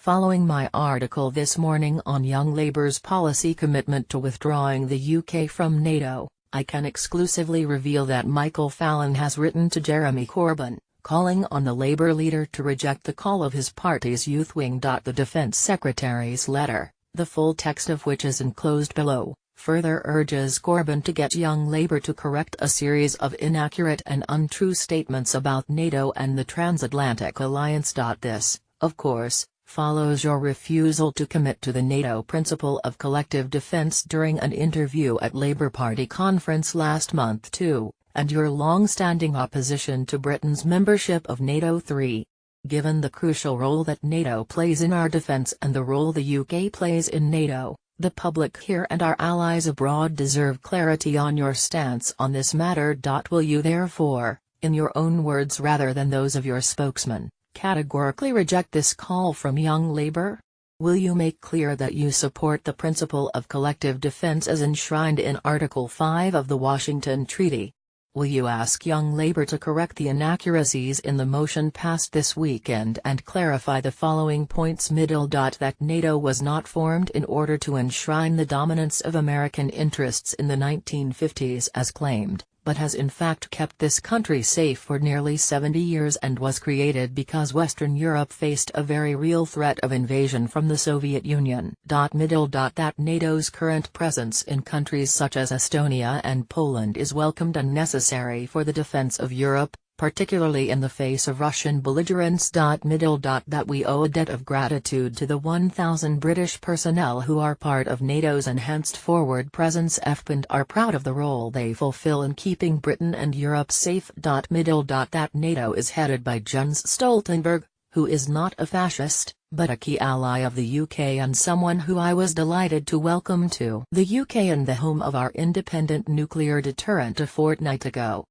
Following my article this morning on Young Labour's policy commitment to withdrawing the UK from NATO, I can exclusively reveal that Michael Fallon has written to Jeremy Corbyn, calling on the Labour leader to reject the call of his party's youth wing. The Defence Secretary's letter, the full text of which is enclosed below, further urges Corbyn to get Young Labour to correct a series of inaccurate and untrue statements about NATO and the transatlantic alliance. This, of course, follows your refusal to commit to the NATO principle of collective defence during an interview at Labour Party conference last month too, and your long-standing opposition to Britain's membership of NATO. 3. Given the crucial role that NATO plays in our defence and the role the UK plays in NATO, the public here and our allies abroad deserve clarity on your stance on this matter. Will you therefore, in your own words rather than those of your spokesman, categorically reject this call from Young Labour? Will you make clear that you support the principle of collective defence as enshrined in Article 5 of the Washington Treaty? Will you ask Young Labour to correct the inaccuracies in the motion passed this weekend and clarify the following points? That NATO was not formed in order to enshrine the dominance of American interests in the 1950s as claimed, but has in fact kept this country safe for nearly 70 years and was created because Western Europe faced a very real threat of invasion from the Soviet Union. That NATO's current presence in countries such as Estonia and Poland is welcomed and necessary for the defense of Europe, particularly in the face of Russian belligerence. That we owe a debt of gratitude to the 1,000 British personnel who are part of NATO's enhanced forward presence and are proud of the role they fulfill in keeping Britain and Europe safe. That NATO is headed by Jens Stoltenberg, who is not a fascist, but a key ally of the UK and someone who I was delighted to welcome to the UK and the home of our independent nuclear deterrent a fortnight ago.